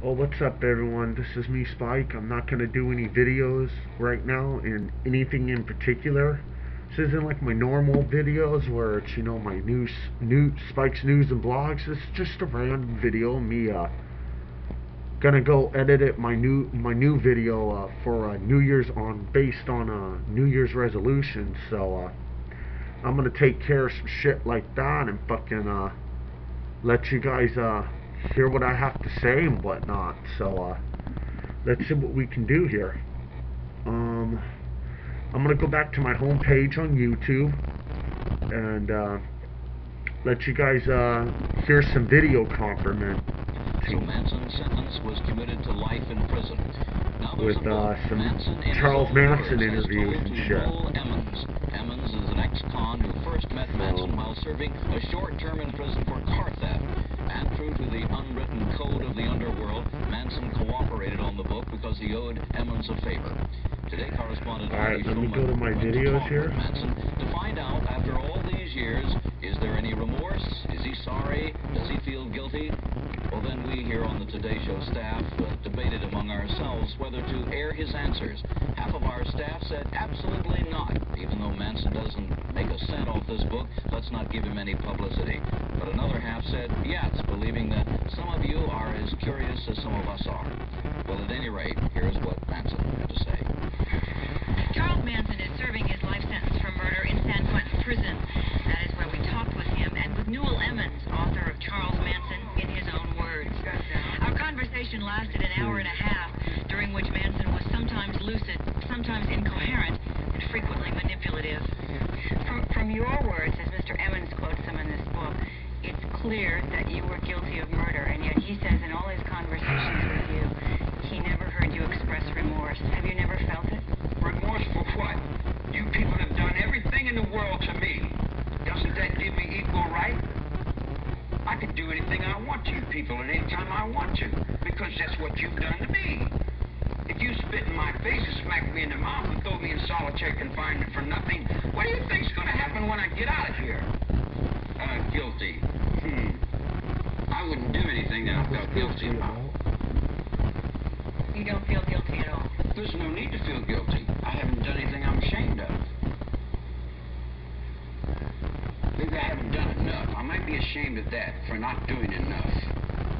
Oh, what's up, everyone? This is me, Spike. I'm not gonna do any videos right now in anything in particular. This isn't like my normal videos where it's, my new Spike's news and blogs. It's just a random video of me gonna go edit it my new video for New Year's on based on New Year's resolution. So I'm gonna take care of some shit like that and fucking let you guys hear what I have to say and whatnot. So let's see what we can do here. Um, I'm gonna go back to my homepage on YouTube and let you guys hear some video compliment So Manson's sentence was commuted to life in prison. Now with some Charles Manson interviews and shit. Emmons is an ex-con who first met Manson while serving a short term in prison for car theft. And true to the unwritten code of the underworld, Manson cooperated on the book because he owed Emmons a favor. Today, correspondent Alright, let me go to my videos here. Manson to find out, after all these years, is there any remorse? Is he sorry? Does he feel guilty? Well, then we here on the Today Show staff debated among ourselves whether to air his answers. Half of our staff said absolutely not. Even though Manson doesn't make a cent off this book, let's not give him any publicity. But another half said yes, believing that some of you are as curious as some of us are. Well, at any rate, here's what Manson had to say. Charles Manson is serving his life sentence for murder in San Quentin prison. That is where we talked with him and with Newell Emmons, author of Charles Manson, in his own words. Our conversation lasted an hour and a half, during which Manson was sometimes lucid, sometimes incoherent, and frequently manipulative. From your words, as Mr. Emmons quotes them in this book, it's clear that you were guilty of murder, and yet he says in all his conversations with you, he never heard you express remorse. Have you never felt it? Remorse for what? You people have done everything in the world to me. Doesn't that give me equal right? I can do anything I want to you people at any time I want to, because that's what you've done to me. If you spit in my face and smack me in the mouth and throw me in solitary confinement for nothing, what do you think's going to happen when I get out of here? Guilty. I wouldn't do anything that I felt guilty about. You don't feel guilty at all? There's no need to feel guilty. I haven't done anything I'm ashamed of. Maybe I haven't done enough. I might be ashamed of that, for not doing enough,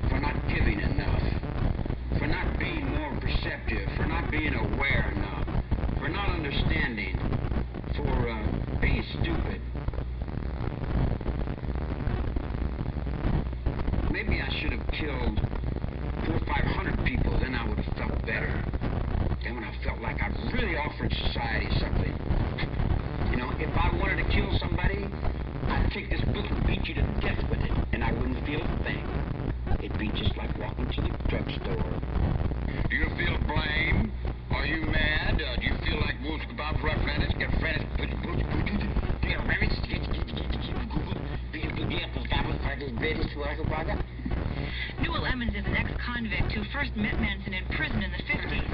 for not giving enough, for not being more perceptive, for not being aware enough, for not understanding, for being stupid. Maybe I should have killed 400 or 500 people, then I would have felt better. Then when I felt like I really offered society something. You know, if I wanted to kill somebody, I'd take this book and beat you to death with it, and I wouldn't feel a thing. It'd be just like walking to the drugstore. Do you feel blame? Are you mad? Do you feel like Newell Emmons is an ex-convict who first met Manson in prison in the 50s.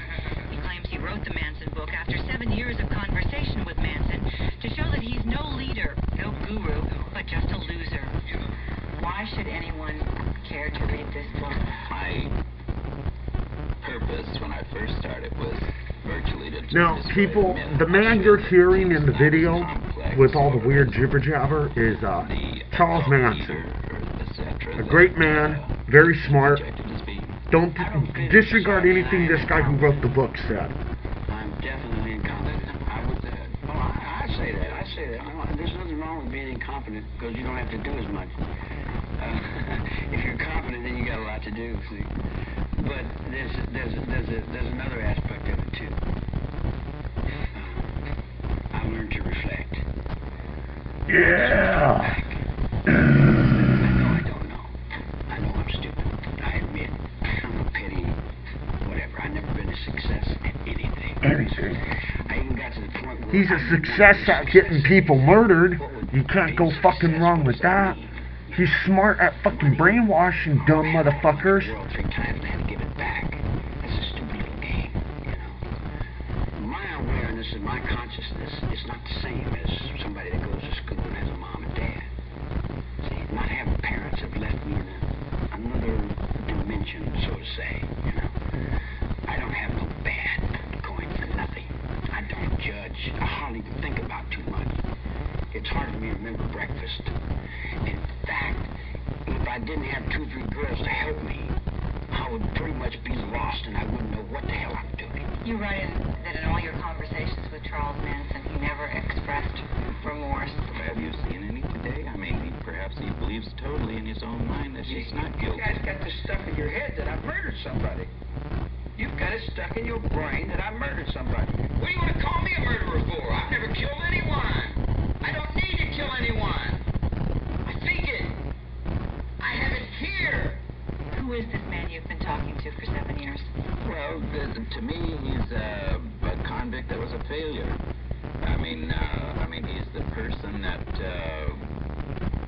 He claims he wrote the Manson book after 7 years of conversation with Manson to show that he's no leader, no guru, but just a loser. Why should anyone care to read this book? My purpose when I first started was virtually to... Now, people, the man you're hearing in the video with all the weird jibber jabber is Charles Manson. A great man, very smart. Don't disregard anything this guy who wrote the book said. I'm definitely incompetent. I say that. There's nothing wrong with being incompetent because you don't have to do as much. If you're competent, then you got a lot to do. See? But there's another aspect of it too. I've learned to reflect. Yeah. I know I'm stupid. I admit I'm a petty whatever. I've never been a success at anything. I even got to the point where he's a success at getting people murdered. You can't go fucking wrong with that. He's smart at fucking brainwashing dumb motherfuckers. Three times and had to give it back. That's a stupid little game, you know. My awareness and my consciousness is not the same as somebody that goes to school and has a mom and dad. See, not having parents have left me in another dimension, so to to say, you know. I don't have no bad going for nothing. I don't judge. I hardly even think about too much. It's hard for me to remember breakfast. In fact, if I didn't have 2 or 3 girls to help me, I would pretty much be lost and I wouldn't know what the hell I'm doing. You write that in all your conversations with Charles Manson, he never expressed remorse. Have you seen any today? I mean, perhaps he believes totally in his own mind that she's not guilty. You guys got this stuff in your head that I murdered somebody. You've got it stuck in your brain that I murdered somebody. What do you want to call me a murderer for? I've never killed anyone. I don't need to kill anyone. I think it. I have it here. Who is this man you've been talking to for 7 years? Well, to me, he's a convict that was a failure. I mean, he's the person that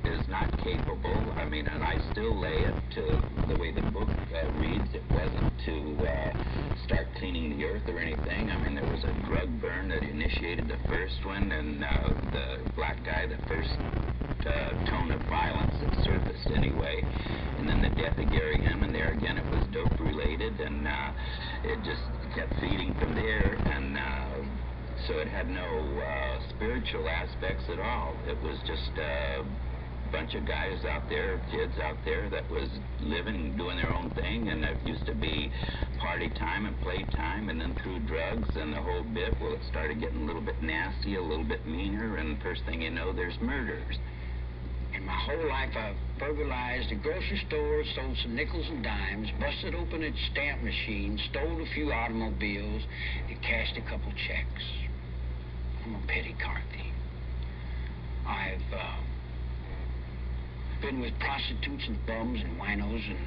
is not capable. I mean, and I still lay it to the way the book reads. It wasn't to start cleaning the earth or anything. I mean, there was a drug burn that initiated the first one, and the black guy, the first tone of violence that surfaced anyway. And then the death of Gary Him, and there again it was dope related, and it just kept feeding from there, and so it had no spiritual aspects at all. It was just a bunch of guys out there, kids out there that was living, doing their own thing, and it used to be party time and play time, and then through drugs and the whole bit. Well, it started getting a little bit nasty, a little bit meaner, and first thing you know, there's murders. In my whole life, I've burglarized a grocery store, stole some nickels and dimes, busted open a stamp machine, stole a few automobiles, and cashed a couple checks. I'm a petty car thief. I've been with prostitutes and bums and winos and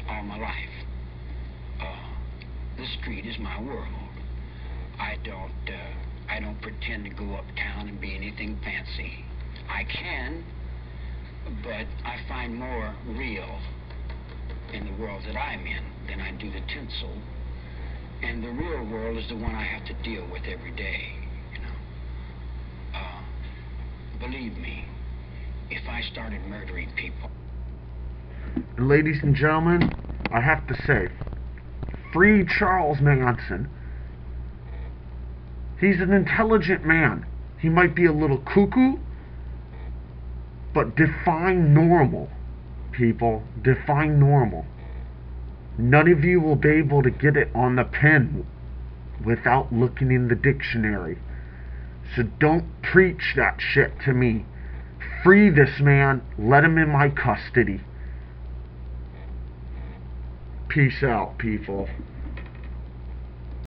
all my life. The street is my world. I don't pretend to go uptown and be anything fancy. I can, but I find more real in the world that I'm in than I do the tinsel. And the real world is the one I have to deal with every day, you know. Believe me, if I started murdering people... And ladies and gentlemen, I have to say, free Charles Manson. He's an intelligent man. He might be a little cuckoo, but define normal, people. Define normal. None of you will be able to get it on the pen without looking in the dictionary. So don't preach that shit to me. Free this man. Let him in my custody. Peace out, people.